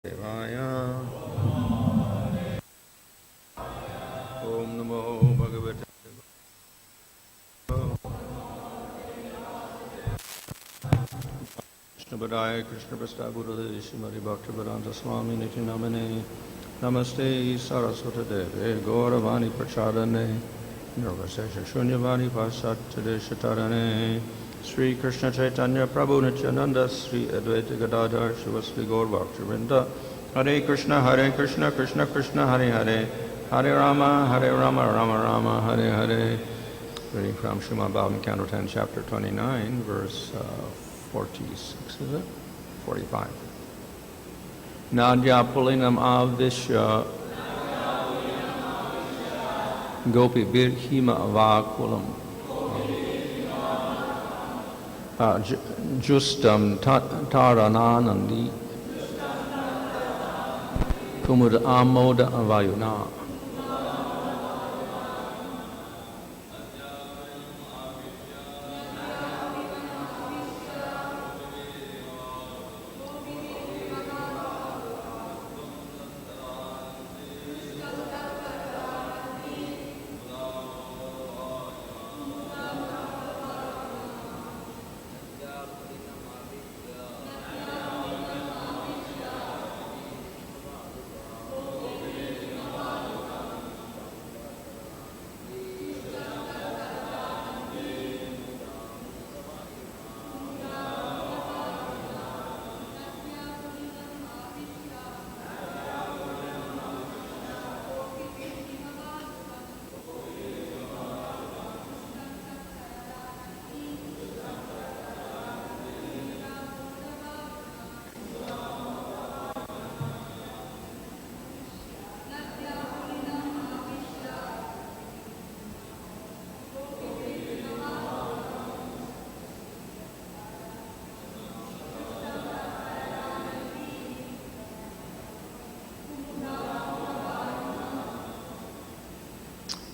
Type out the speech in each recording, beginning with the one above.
Devaya. Om Namo Bhagavate Krishna Padaya Krishna Prasthaya Buddhadaya Srimati Bhaktivedanta Swami Niti Namane Namaste Saraswata Deve Gauravani Prachadane Nirvasesha Shunyavani Pasatade Shatarane Sri Krishna Chaitanya Prabhu Nityananda Sri Advaita Gadadhar Shivasri Gaur Bhaktivinoda Hare Krishna Krishna Krishna Hare Hare Hare Rama Rama Rama Hare Hare. Reading from Srimad Bhagavatam, Canto 10, Chapter 29, verse 46, is it? 45. Nadya Pulinam Avishya Gopi Birhima Avakulam Justam Tarananandi Kumud Amoda Avayuna.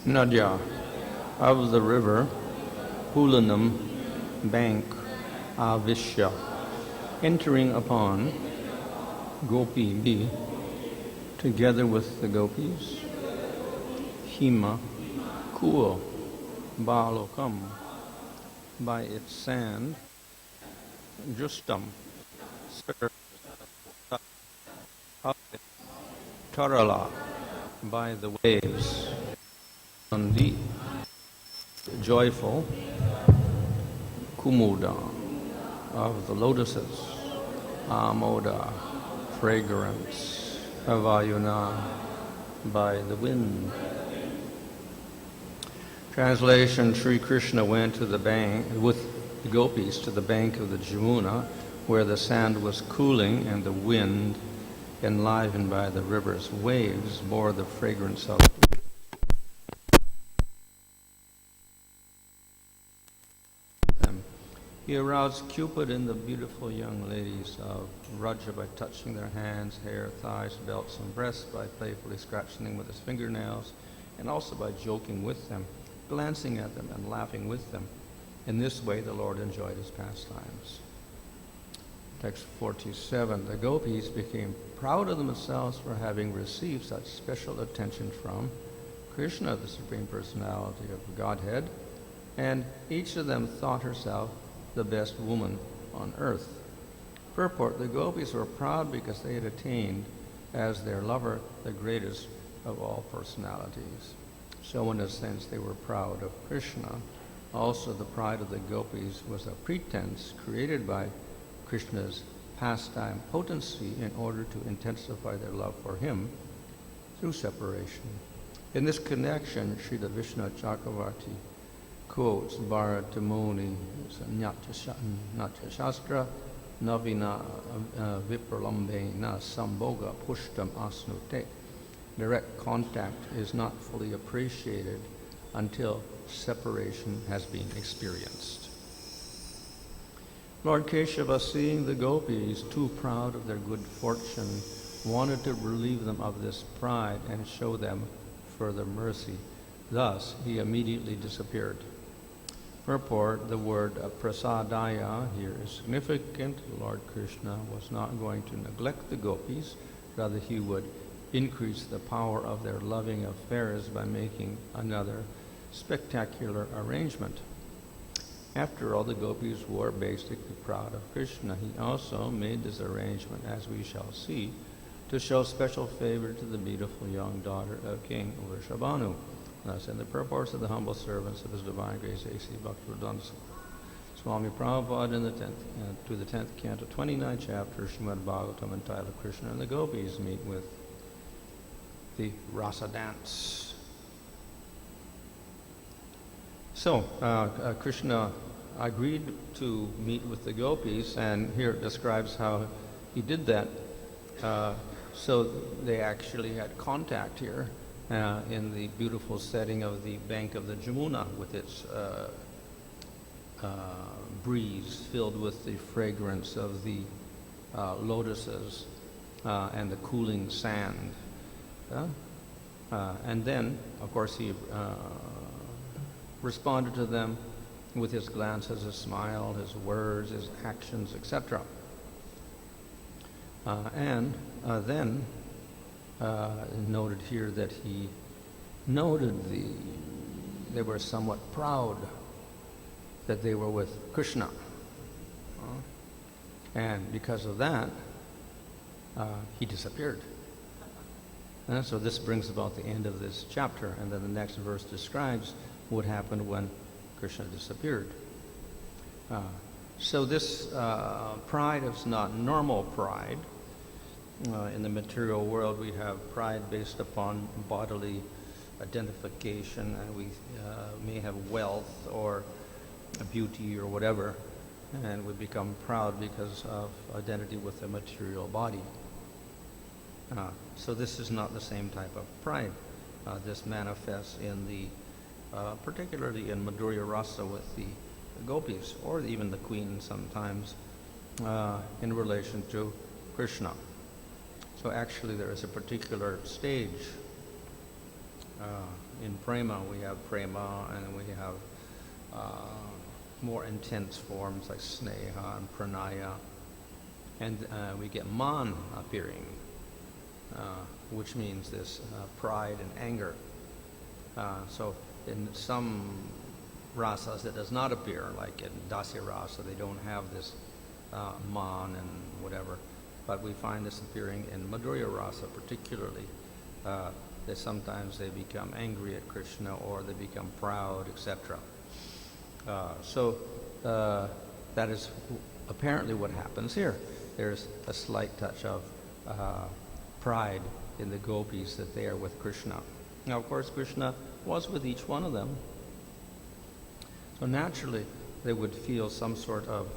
Nadya, of the river, Pulanam, bank, Avishya, entering upon Gopi B, together with the gopis, Hima, cool, Balokam, by its sand, Justam, Tarala, by the waves, Nandi, joyful, Kumuda, of the lotuses, Amoda, fragrance, Avayuna, by the wind. Translation: Sri Krishna went to the bank with the gopis to the bank of the Jamuna, where the sand was cooling and the wind, enlivened by the river's waves, bore the fragrance of them. He aroused Cupid in the beautiful young ladies of Raja by touching their hands, hair, thighs, belts, and breasts, by playfully scratching them with his fingernails, and also by joking with them, glancing at them, and laughing with them. In this way, the Lord enjoyed his pastimes. Text 47. The gopis became proud of themselves for having received such special attention from Krishna, the Supreme Personality of the Godhead, and each of them thought herself the best woman on earth. Purport: the gopis were proud because they had attained as their lover the greatest of all personalities. So in a sense they were proud of Krishna. Also the pride of the gopis was a pretense created by Krishna's pastime potency in order to intensify their love for him through separation. In this connection, Srila Vishnu Chakravarti quotes Bharata Muni, Natya Shastra, Navina Vipralambe na Samboga Pushtam Asnute. Direct contact is not fully appreciated until separation has been experienced. Lord Keshava, seeing the gopis too proud of their good fortune, wanted to relieve them of this pride and show them further mercy. Thus, he immediately disappeared. Purport: the word prasadaya here is significant. Lord Krishna was not going to neglect the gopis, Rather, he would increase the power of their loving affairs by making another spectacular arrangement. After all, the gopis were basically proud of Krishna. He also made this arrangement, as we shall see, to show special favor to the beautiful young daughter of King Vrishabhanu. Thus, in the purports of the humble servants of His Divine Grace, A.C. Bhaktivedanta Swami Prabhupada, to the 10th canto, 29th chapter, Srimad Bhagavatam, entitled Krishna and the Gopis meet with the rasa dance. So, Krishna agreed to meet with the gopis, and here it describes how he did that. So they actually had contact here in the beautiful setting of the bank of the Jamuna, with its breeze filled with the fragrance of the lotuses and the cooling sand. And then, of course, he responded to them with his glances, his smile, his words, his actions, etc. And then noted here that he noted they were somewhat proud that they were with Krishna. And because of that, he disappeared. So this brings about the end of this chapter, and then the next verse describes what happened when Krishna disappeared. So this pride is not normal pride. In the material world, we have pride based upon bodily identification, and we may have wealth or beauty or whatever, and we become proud because of identity with the material body. So this is not the same type of pride. This manifests in the, particularly in Madhurya Rasa with the gopis, or even the queen sometimes, in relation to Krishna. So actually there is a particular stage. In prema, we have prema, and we have more intense forms like sneha and pranaya. And we get man appearing, which means this pride and anger. So in some rasas it does not appear, like in dasya rasa, they don't have this man and whatever. But we find this appearing in Madhurya Rasa particularly, that sometimes they become angry at Krishna, or they become proud, etc. So that is apparently what happens here. There's a slight touch of pride in the gopis that they are with Krishna. Now, of course, Krishna was with each one of them. So naturally, they would feel some sort of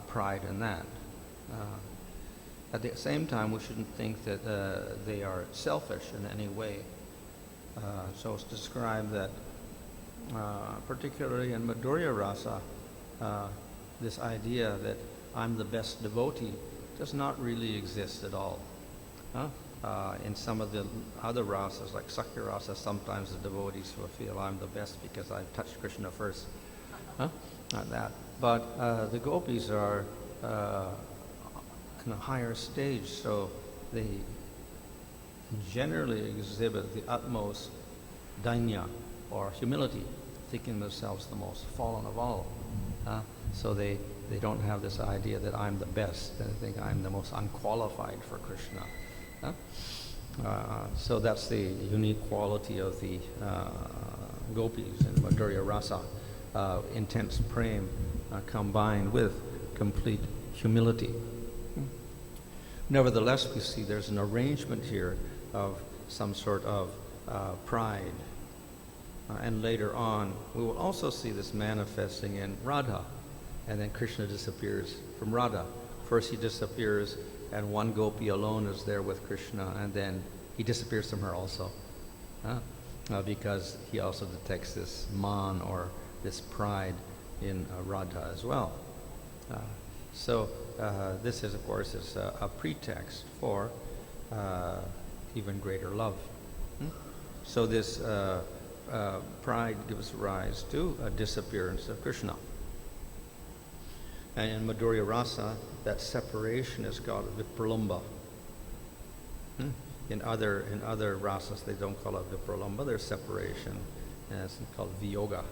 pride in that. At the same time, we shouldn't think that they are selfish in any way. So it's described that, particularly in Madhurya Rasa, this idea that I'm the best devotee does not really exist at all. In some of the other rasas, like Sakya Rasa, sometimes the devotees will feel I'm the best because I've touched Krishna first. Not that. But the gopis are in a higher stage, so they generally exhibit the utmost dainya, or humility, thinking themselves the most fallen of all. So they don't have this idea that I'm the best. They think I'm the most unqualified for Krishna. So that's the unique quality of the gopis in Madhurya Rasa, intense prem combined with complete humility. Nevertheless, we see there's an arrangement here of some sort of pride. And later on, we will also see this manifesting in Radha. And then Krishna disappears from Radha. First he disappears, and one gopi alone is there with Krishna, and then he disappears from her also. Because he also detects this man, or this pride, in Radha as well. So this is, of course, is a pretext for even greater love. So this pride gives rise to a disappearance of Krishna. And in Madhurya Rasa, that separation is called vipralambha. In other rasas, they don't call it vipralamba. There's separation, and it's called viyoga.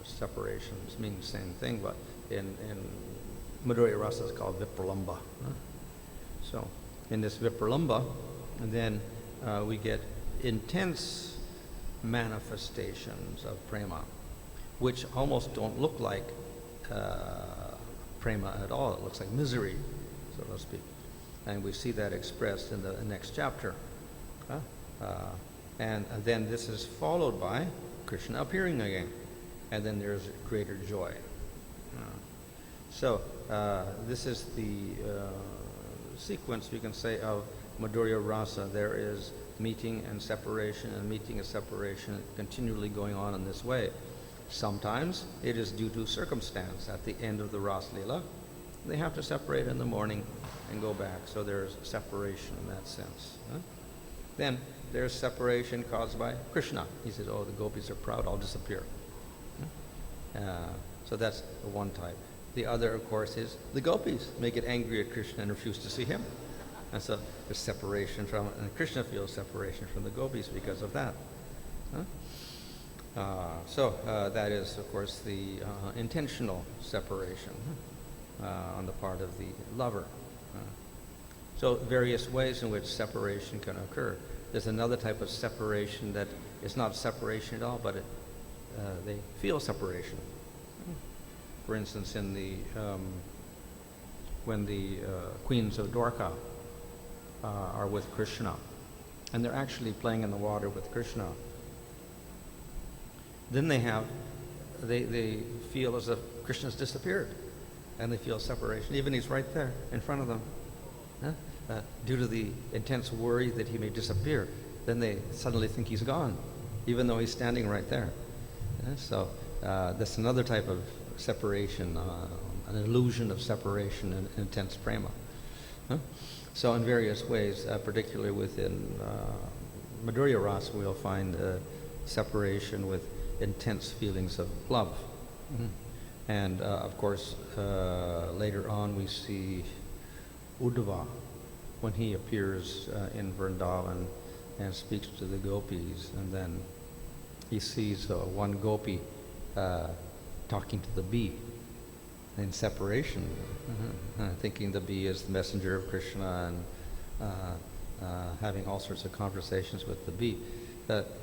Separations mean the same thing, but in Madhurya rasa it's called vipralamba. So in this vipralamba, then we get intense manifestations of prema, which almost don't look like prema at all. It looks like misery, so to speak. And we see that expressed in the next chapter. And then this is followed by Krishna appearing again. And then there's greater joy. So this is the sequence, you can say, of Madhurya rasa. There is meeting and separation and separation continually going on in this way. Sometimes it is due to circumstance. At the end of the Ras Leela, they have to separate in the morning and go back. So there's separation in that sense. Then there's separation caused by Krishna. He says, oh, the gopis are proud, I'll disappear. So that's the one type. The other, of course, is the gopis may get angry at Krishna and refuse to see him. And so there's separation from, and Krishna feels separation from the gopis because of that. So that is, of course, the intentional separation on the part of the lover. So various ways in which separation can occur. There's another type of separation that is not separation at all, but they feel separation. For instance, in the when the queens of Dwarka are with Krishna, and they're actually playing in the water with Krishna, then they feel as if Krishna's disappeared, and they feel separation. Even he's right there in front of them. Due to the intense worry that he may disappear, then they suddenly think he's gone, even though he's standing right there. So that's another type of separation, an illusion of separation and intense prema. So in various ways, particularly within Madhurya rasa, we'll find separation with intense feelings of love. And of course, later on we see Uddhava, when he appears in Vrindavan and speaks to the gopis, and then he sees one gopi talking to the bee in separation, thinking the bee is the messenger of Krishna, and having all sorts of conversations with the bee.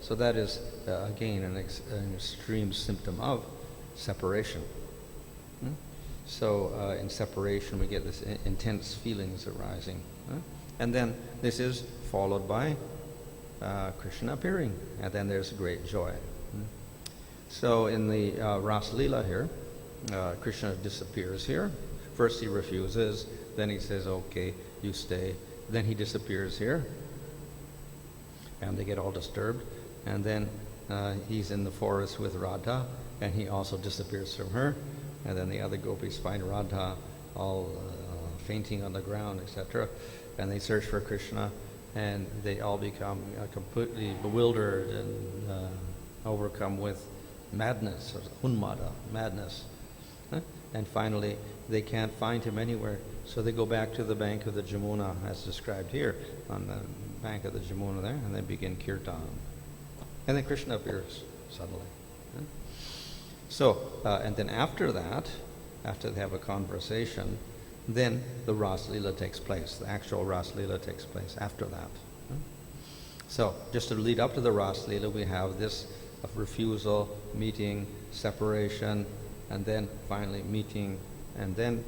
So that is, again, an extreme symptom of separation. So in separation we get this intense feelings arising. And then this is followed by Krishna appearing, and then there's great joy. So in the Ras Leela here, Krishna disappears here. First he refuses, then he says, okay, you stay. Then he disappears here, and they get all disturbed. And then he's in the forest with Radha, and he also disappears from her. And then the other gopis find Radha all fainting on the ground, etc. And they search for Krishna, and they all become completely bewildered and overcome with madness, or unmada, madness. And finally, they can't find him anywhere, so they go back to the bank of the Jamuna, as described here, on the bank of the Jamuna there, and they begin Kirtan. And then Krishna appears suddenly. So, and then after that, after they have a conversation, then the Ras Leela takes place. The actual Ras Leela takes place after that. So, just to lead up to the Ras Leela, we have this refusal, meeting, separation, and then finally meeting, and then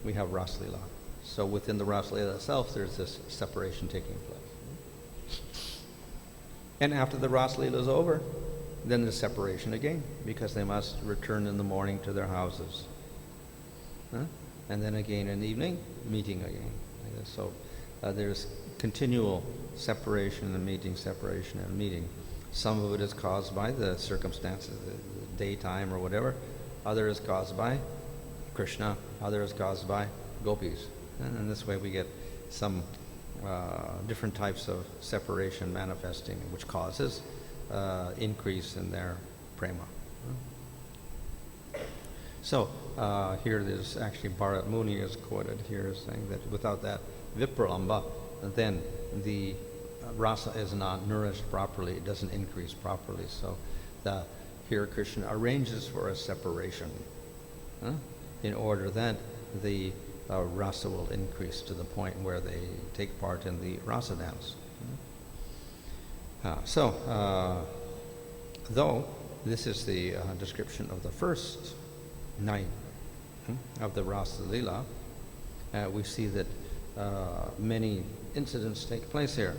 we have Ras Leela. So within the Ras Leela itself, there's this separation taking place. And after the Ras Leela is over, then there's separation again, because they must return in the morning to their houses. And then again in the evening, meeting again. So there's continual separation and meeting, separation and meeting. Some of it is caused by the circumstances, the daytime or whatever. Other is caused by Krishna. Other is caused by gopis. And in this way we get some different types of separation manifesting, which causes increase in their prema. So here there's actually Bharat Muni is quoted here saying that without that vipralamba, then the rasa is not nourished properly, it doesn't increase properly. So here Krishna arranges for a separation in order that the rasa will increase to the point where they take part in the rasa dance. Though this is the description of the first night of the Rasa Lila, we see that many incidents take place here,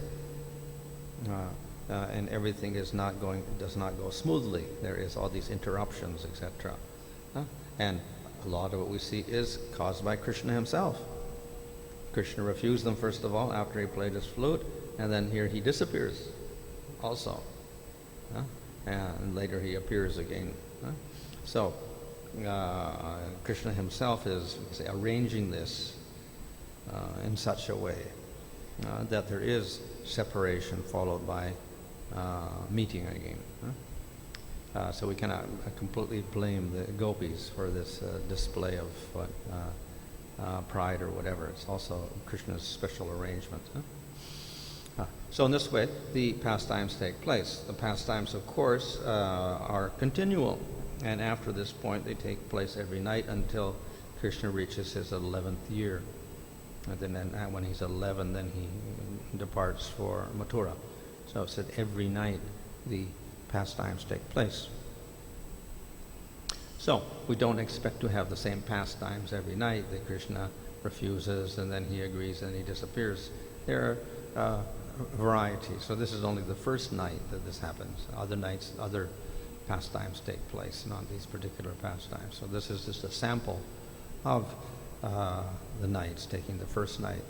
and everything does not go smoothly. There is all these interruptions, etc. And a lot of what we see is caused by Krishna himself. Krishna refused them first of all after he played his flute, and then here he disappears also. And later he appears again. So Krishna himself is arranging this in such a way that there is separation followed by meeting again. So we cannot completely blame the gopis for this display of pride or whatever. It's also Krishna's special arrangement. So in this way, the pastimes take place. The pastimes, of course, are continual. And after this point, they take place every night until Krishna reaches his 11th year. And then when he's 11, then he departs for Mathura. So it said every night the pastimes take place. So we don't expect to have the same pastimes every night that Krishna refuses and then he agrees and he disappears. There are variety. So this is only the first night that this happens. Other nights, other pastimes take place, not these particular pastimes. So this is just a sample of the nights, taking the first night.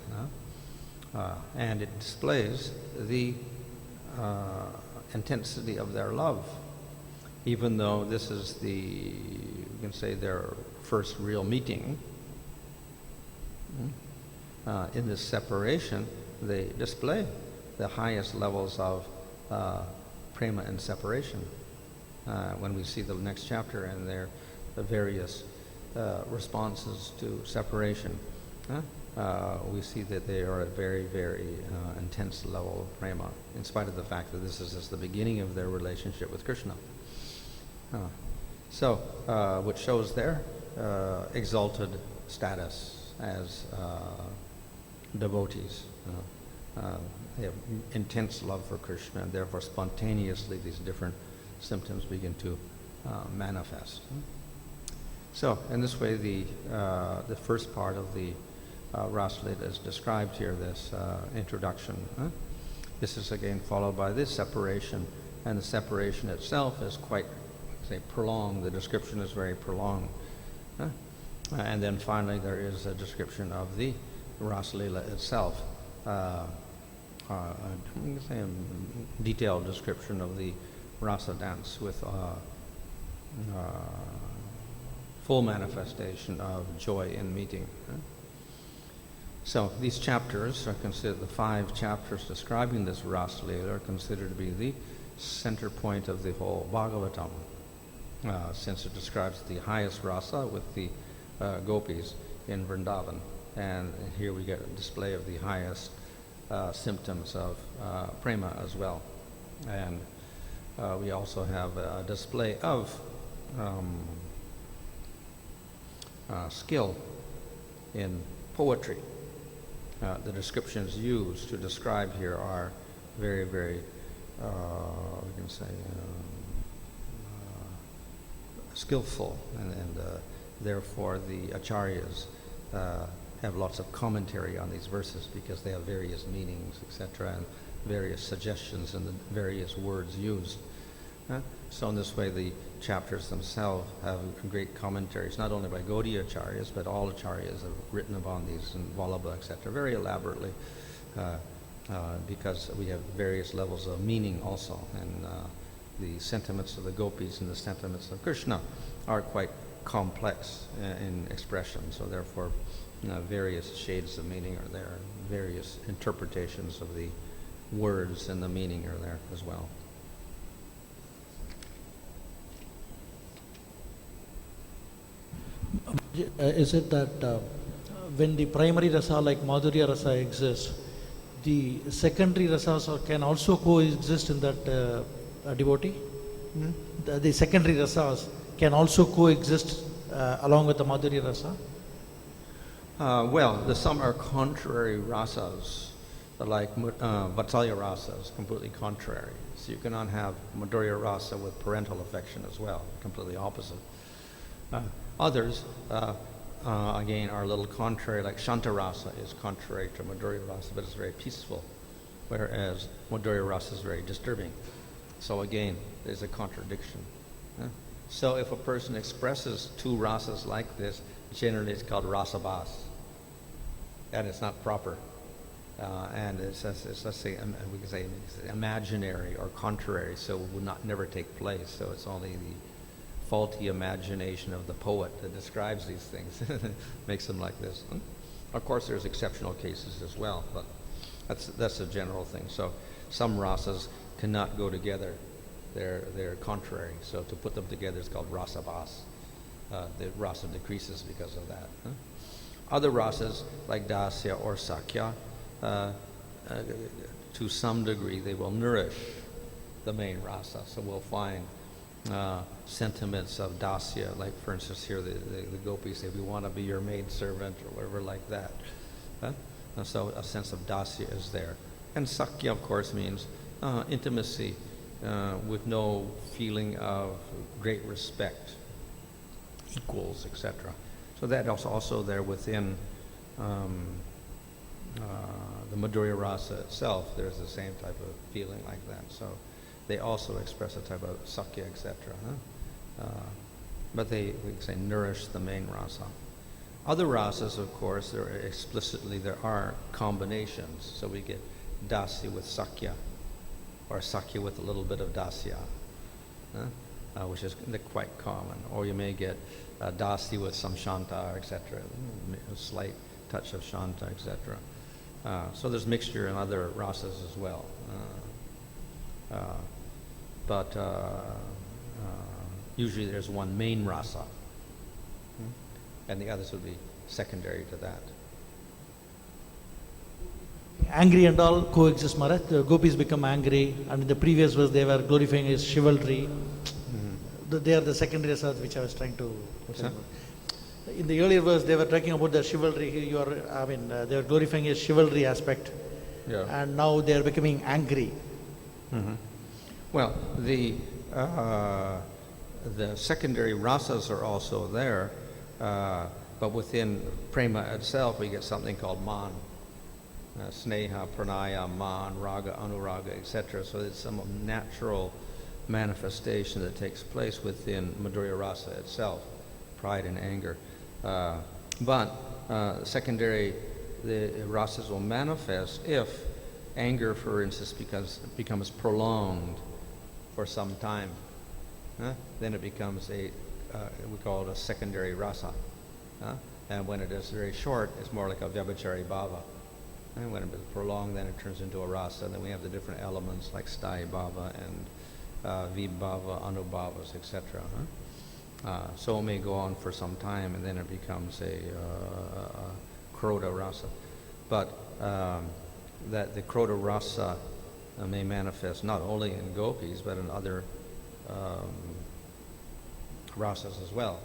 And it displays the intensity of their love. Even though this is you can say, their first real meeting, in this separation, they display the highest levels of prema and separation. When we see the next chapter and the various responses to separation, we see that they are at a very, very intense level of prema, in spite of the fact that this is just the beginning of their relationship with Krishna. Which shows their exalted status as devotees. They have intense love for Krishna, and therefore spontaneously these different symptoms begin to manifest. So in this way, the first part of the Rasa Lila is described here, this introduction. This is again followed by this separation, and the separation itself is quite, prolonged. The description is very prolonged. And then finally there is a description of the Rasa Lila itself, a detailed description of the rasa dance with full manifestation of joy in meeting. So these chapters are considered, the 5 chapters describing this Rasa Lila are considered to be the center point of the whole Bhagavatam, since it describes the highest rasa with the gopis in Vrindavan. And here we get a display of the highest symptoms of prema as well. And we also have a display of skill in poetry. The descriptions used to describe here are very, very, we can say, skillful, and therefore the acharyas have lots of commentary on these verses because they have various meanings, etc., and various suggestions in the various words used. So in this way, the chapters themselves have great commentaries, not only by Gaudiya acharyas, but all acharyas have written upon these, and Vallabha, etc., very elaborately, because we have various levels of meaning also, and the sentiments of the gopis and the sentiments of Krishna are quite complex in expression, so therefore various shades of meaning are there, various interpretations of the words and the meaning are there as well. Is it that when the primary rasa like Madhurya rasa exists, the secondary rasas can also coexist in that devotee? The secondary rasas can also coexist along with the Madhurya rasa? Well, some are contrary rasas, like Vatsalya rasa is completely contrary. So you cannot have Madhurya rasa with parental affection as well, completely opposite. Others, again, are a little contrary, like Shanta rasa is contrary to Madhurya rasa, but it's very peaceful, whereas Madhurya rasa is very disturbing. So again, there's a contradiction. So if a person expresses two rasas like this, generally it's called rasabhas, and it's not proper. And it's let's say, we can say imaginary or contrary, so it would never take place. So it's only the faulty imagination of the poet that describes these things, makes them like this. Of course, there's exceptional cases as well, but that's a general thing. So some rasas cannot go together; they're contrary. So to put them together is called rasabhas. The rasa decreases because of that. Other rasas, like dasya or sakya, to some degree, they will nourish the main rasa. So we'll find sentiments of dasya, like for instance here the gopis say, we want to be your maid servant or whatever like that. And so a sense of dasya is there. And sakya, of course, means intimacy with no feeling of great respect, equals, etc. So that is also there within the Madhurya rasa itself. There's the same type of feeling like that. So they also express a type of sakya, etc. But they, we say, nourish the main rasa. Other rasas, of course, there are combinations. So we get dasya with sakya, or sakya with a little bit of dasya, which is quite common. Or you may get dasya with some shanta, etc., a slight touch of shanta, etc. So there's mixture in other rasas as well. But usually there's one main rasa, and the others would be secondary to that. Angry and all coexist, Maharaj. The gopis become angry, and in the previous verse they were glorifying his chivalry. They are the secondary rasas which I was trying to say. In the earlier verse they were talking about the chivalry. They were glorifying his chivalry aspect. Yeah. And now they are becoming angry. Well, the secondary rasas are also there, but within prema itself we get something called man, sneha, pranaya, man, raga, anuraga, etc. So it's some natural manifestation that takes place within Madhurya rasa itself, pride and anger. But secondary, the rasas will manifest if anger, for instance, becomes prolonged for some time. Then it becomes we call it a secondary rasa. And when it is very short, it's more like a vyabhachari bhava. And when it is prolonged, then it turns into a rasa. And then we have the different elements like sthaya bhava and vibhava, anubhavas, etc. So it may go on for some time, and then it becomes a krodha rasa. But that the krodha rasa may manifest not only in gopis, but in other rasas as well.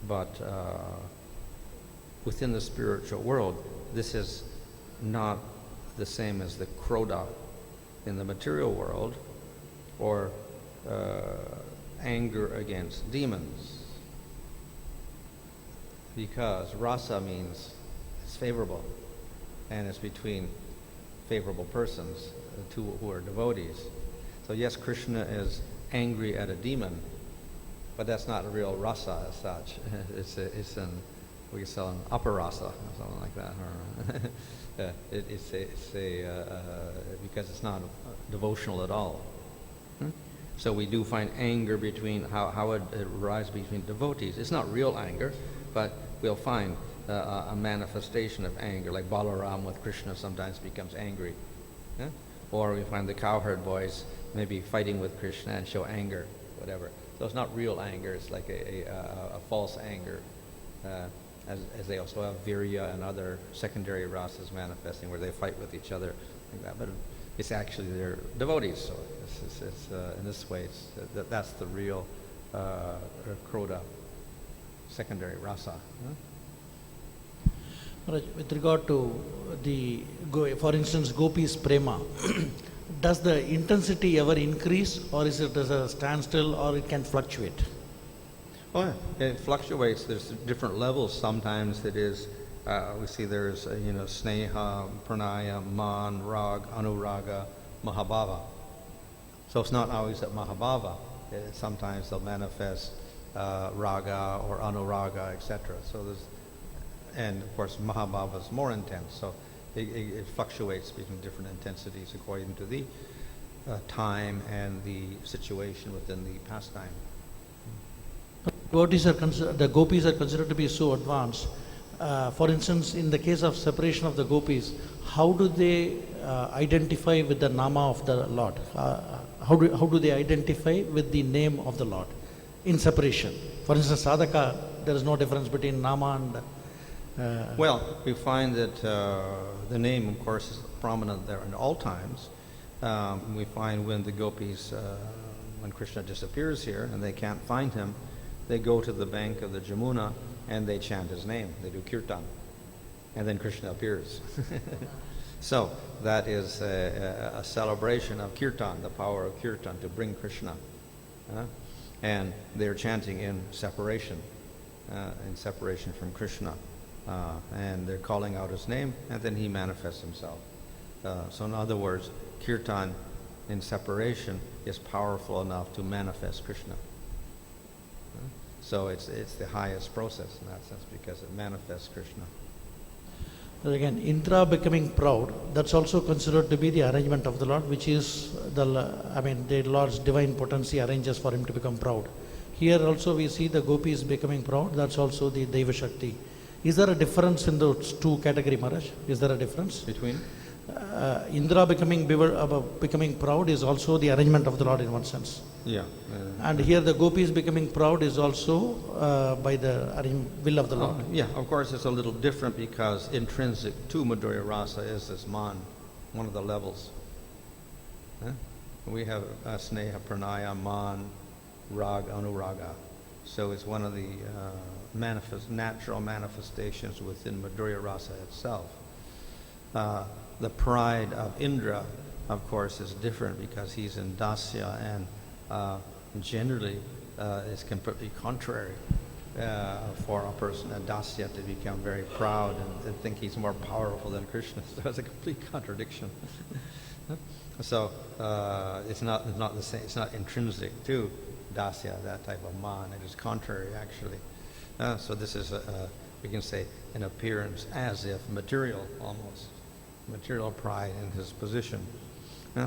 But within the spiritual world, this is not the same as the krodha in the material world, or anger against demons, because rasa means it's favorable, and it's between favorable persons, the two who are devotees. So yes, Krishna is angry at a demon, but that's not a real rasa as such. It's we can sell an aparasa or something like that, or because it's not devotional at all. So we do find anger between how it arises between devotees. It's not real anger, but we'll find a manifestation of anger, like Balaram with Krishna sometimes becomes angry. Or we find the cowherd boys maybe fighting with Krishna and show anger, whatever. So it's not real anger, it's like a false anger. as they also have virya and other secondary rasas manifesting where they fight with each other like that. But it's actually their devotees, so it's in this way, that's the real Krodha, secondary rasa. Huh? Maharaj, with regard to for instance, gopis prema, does the intensity ever increase, or is it as a standstill, or it can fluctuate? Oh, yeah. It fluctuates. There's different levels. Sometimes it is, we see there's, sneha, pranaya, man, rag, anuraga, mahabhava. So it's not always at mahabhava. Sometimes they'll manifest raga or anuraga, etc. So there's, and of course mahabhava is more intense. So it fluctuates between different intensities according to the time and the situation within the pastime. The gopis are considered to be so advanced. For instance, in the case of separation of the gopis, how do they identify with the nama of the Lord? How do they identify with the name of the Lord in separation? For instance, sadhaka, there is no difference between nama and... Well, we find that the name, of course, is prominent there in all times. We find when the gopis, when Krishna disappears here and they can't find him, they go to the bank of the Jamuna and they chant his name. They do Kirtan. And then Krishna appears. So that is a celebration of Kirtan, the power of Kirtan to bring Krishna. And they're chanting in separation from Krishna. And they're calling out his name, and then he manifests himself. So in other words, Kirtan in separation is powerful enough to manifest Krishna. So it's the highest process in that sense because it manifests Krishna. But again, Indra becoming proud, that's also considered to be the arrangement of the Lord, which is the Lord's divine potency arranges for him to become proud. Here also we see the gopis becoming proud, that's also the Deva Shakti. Is there a difference in those two categories, Maharaj? Is there a difference? Between? Indra becoming proud is also the arrangement of the Lord in one sense. Yeah. And here the gopis becoming proud is also by the will of the Lord. Yeah, of course it's a little different because intrinsic to Madhurya Rasa is this man, one of the levels. We have sneha, pranaya, man, rag, anuraga. So it's one of the natural manifestations within Madhurya Rasa itself. The pride of Indra, of course, is different because he's in dasya and generally is completely contrary for a person in dasya to become very proud and think he's more powerful than Krishna. So it's a complete contradiction. So it's not the same. It's not intrinsic to dasya, that type of man. It is contrary, actually. So this is, we can say, an appearance as if material, almost. Material pride in his position.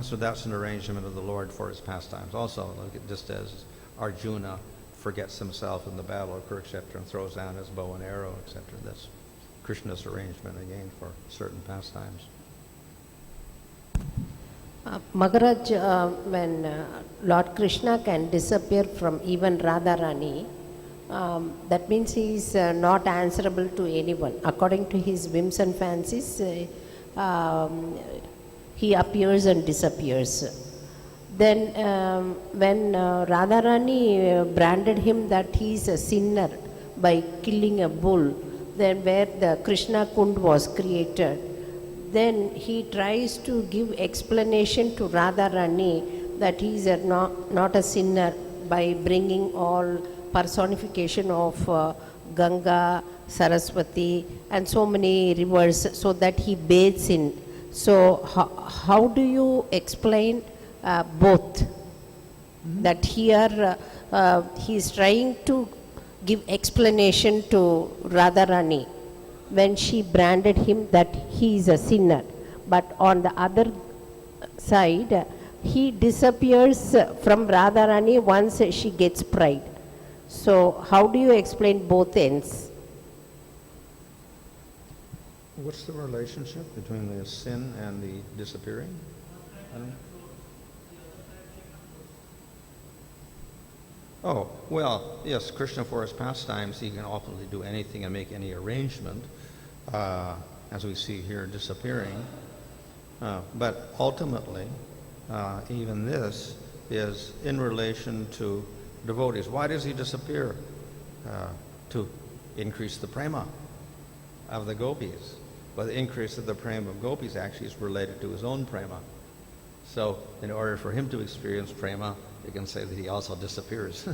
So that's an arrangement of the Lord for his pastimes. Also, just as Arjuna forgets himself in the battle of Kurukshetra and throws down his bow and arrow, etc. That's Krishna's arrangement again for certain pastimes. Maharaj, when Lord Krishna can disappear from even Radharani, that means he is not answerable to anyone. According to his whims and fancies, he appears and disappears. Then when Radharani branded him that he is a sinner by killing a bull, then where the Krishna Kund was created, then he tries to give explanation to Radharani that he is not a sinner by bringing all personification of Ganga, Saraswati and so many rivers so that he bathes in. So how do you explain both? That here he is trying to give explanation to Radharani when she branded him that he is a sinner. But on the other side, he disappears from Radharani once she gets pride. So how do you explain both ends? What's the relationship between the sin and the disappearing? Oh, well, yes, Krishna for his pastimes, he can ultimately do anything and make any arrangement, as we see here, disappearing. But ultimately, even this is in relation to devotees. Why does he disappear? To increase the prema of the gopis. But the increase of the prema of gopis actually is related to his own prema. So in order for him to experience prema, you can say that he also disappears.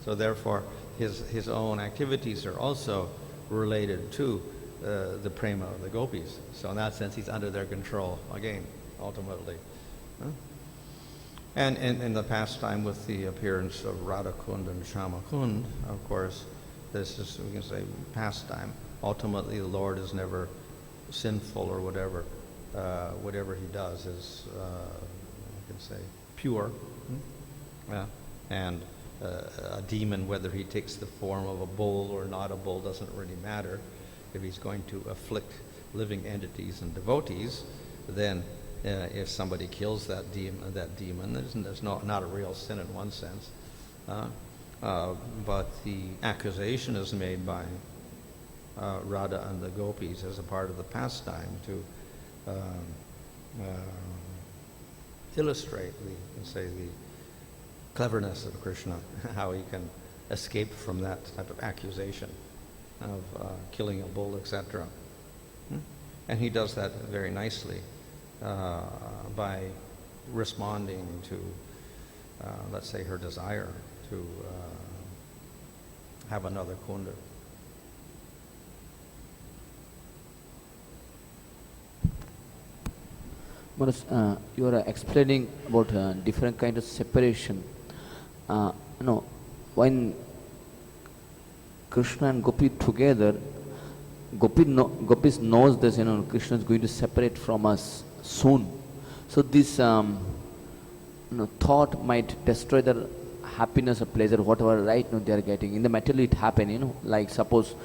So therefore, his own activities are also related to the prema of the gopis. So in that sense, he's under their control, again, ultimately. And in the pastime with the appearance of Radha Kund and Shama Kund, of course, this is, we can say, pastime. Ultimately, the Lord is never sinful or whatever. Whatever he does is, you can say, pure. And a demon, whether he takes the form of a bull or not a bull, doesn't really matter. If he's going to afflict living entities and devotees, then if somebody kills that demon, there's not a real sin in one sense. But the accusation is made by Radha and the gopis as a part of the pastime to illustrate the cleverness of Krishna, how he can escape from that type of accusation of killing a bull, etc. And he does that very nicely by responding to, let's say, her desire to have another kunda. Maharaj, you are explaining about different kind of separation. When Krishna and Gopi together, Gopis knows this, Krishna is going to separate from us soon. So this thought might destroy their happiness or pleasure, whatever right now they are getting. In the material it happen, like suppose,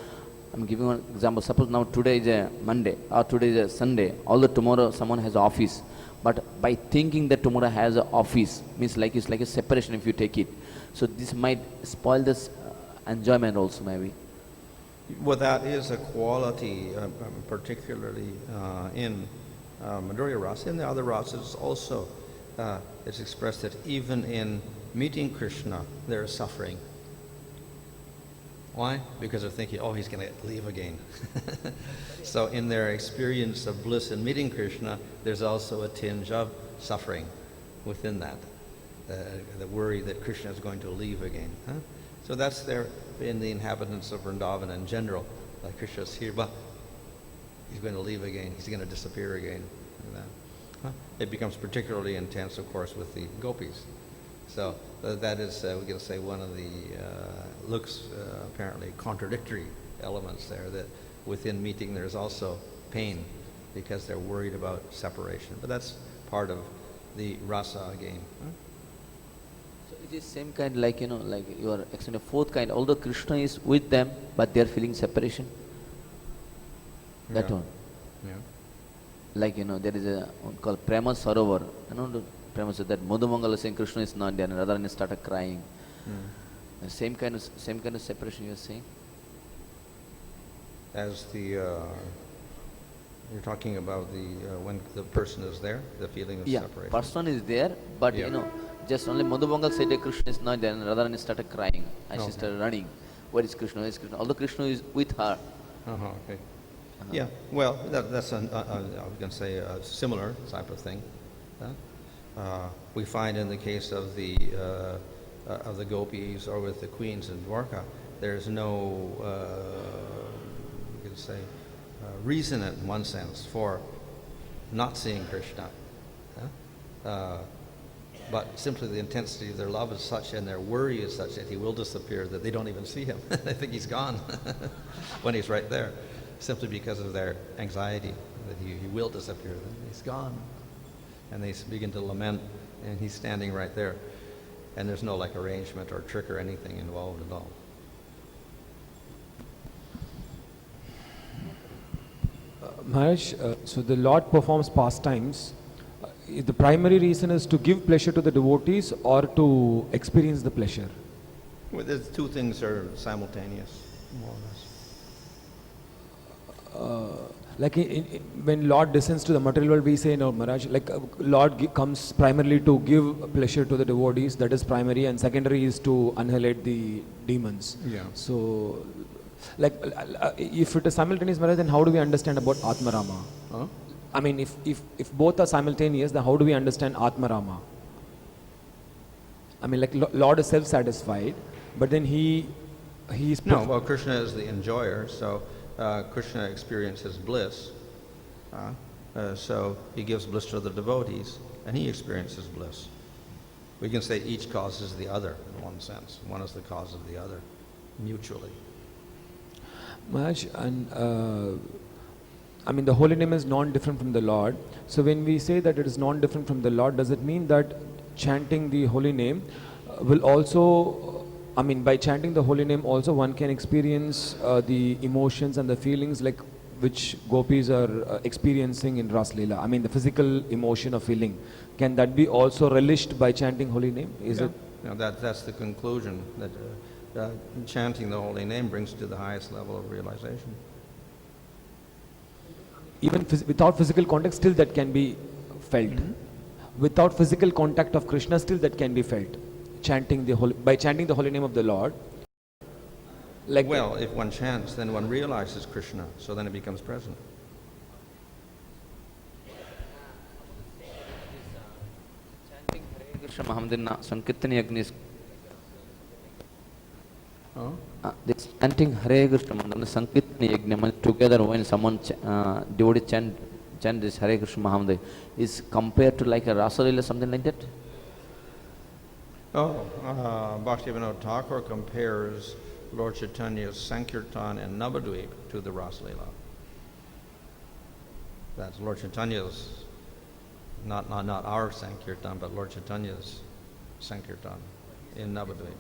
I'm giving one example, suppose now today is a Monday or today is a Sunday, although tomorrow someone has office, but by thinking that tomorrow has an office, means like it's like a separation if you take it. So this might spoil this enjoyment also maybe. Well, that is a quality, particularly in Madhurya Rasa. In the other rasas also, it's expressed that even in meeting Krishna, there is suffering. Why? Because they're thinking, oh, he's going to leave again. So in their experience of bliss in meeting Krishna, there's also a tinge of suffering within that, the worry that Krishna is going to leave again. So that's there in the inhabitants of Vrindavan in general. Like Krishna's here, but he's going to leave again. He's going to disappear again. It becomes particularly intense, of course, with the gopis. So that is, we can say, one of the looks apparently contradictory elements there, that within meeting there's also pain because they're worried about separation. But that's part of the rasa again. So it is same kind like, like you are explaining a fourth kind, although Krishna is with them, but they are feeling separation. That one. Yeah. Like, there is a one called Prema Sarovar. The Prema said that Madhumangala saying Krishna is not there, and Radharani started crying. The same kind of separation you are saying? As the, you're talking about the, when the person is there, the feeling of separation. Person is there, but just only Madhubangal said that Krishna is not there, and Radharani started crying, and she started running. Where is Krishna? Where is Krishna? Although Krishna is with her. Okay. Yeah, well, that's I can say a similar type of thing. We find in the case of the gopis or with the queens in Dwarka, there's no, you can say, reason in one sense for not seeing Krishna. But simply the intensity of their love is such and their worry is such that he will disappear that they don't even see him. They think he's gone when he's right there, simply because of their anxiety that he will disappear. He's gone. And they begin to lament, and he's standing right there. And there's no like arrangement or trick or anything involved at all. Maharaj, so the Lord performs pastimes. The primary reason is to give pleasure to the devotees or to experience the pleasure? Well, the two things are simultaneous, more or less. Like when Lord descends to the material world, we say, no, Maharaj, like Lord comes primarily to give pleasure to the devotees, that is primary, and secondary is to annihilate the demons. Yeah. So, like, if it is simultaneous, Maharaj, then how do we understand about Atmarama? Huh? I mean, if both are simultaneous, then how do we understand Atmarama? I mean, like Lord is self-satisfied, but then he is... No, well, Krishna is the enjoyer, so Krishna experiences bliss. So he gives bliss to the devotees, and he experiences bliss. We can say each causes the other, in one sense. One is the cause of the other, mutually. Maharaj, and I mean, the holy name is non-different from the Lord. So when we say that it is non-different from the Lord, does it mean that chanting the holy name will also, I mean, by chanting the holy name also one can experience the emotions and the feelings like which gopis are experiencing in Ras Leela? I mean, the physical emotion or feeling. Can that be also relished by chanting holy name? Is it? No, that's the conclusion, that chanting the holy name brings to the highest level of realization. Even without physical contact, still that can be felt. Without physical contact of Krishna, still that can be felt. Chanting the holy, by chanting the holy name of the Lord. Like Well, if one chants, then one realizes Krishna, so then it becomes present. Chanting Hare Krishna Mahamdina Sankirtani Agni is this chanting Hare Krishna Mahamdana Sankirtani Yajna together when someone devotee chant this Hare Krishna Mahamdana is compared to like a Rasalila, something like that? Bhaktivinoda Thakur compares Lord Chaitanya's Sankirtan and Navadvip to the Ras Leela. That's Lord Chaitanya's, not our Sankirtan, but Lord Chaitanya's Sankirtan in Navadvip.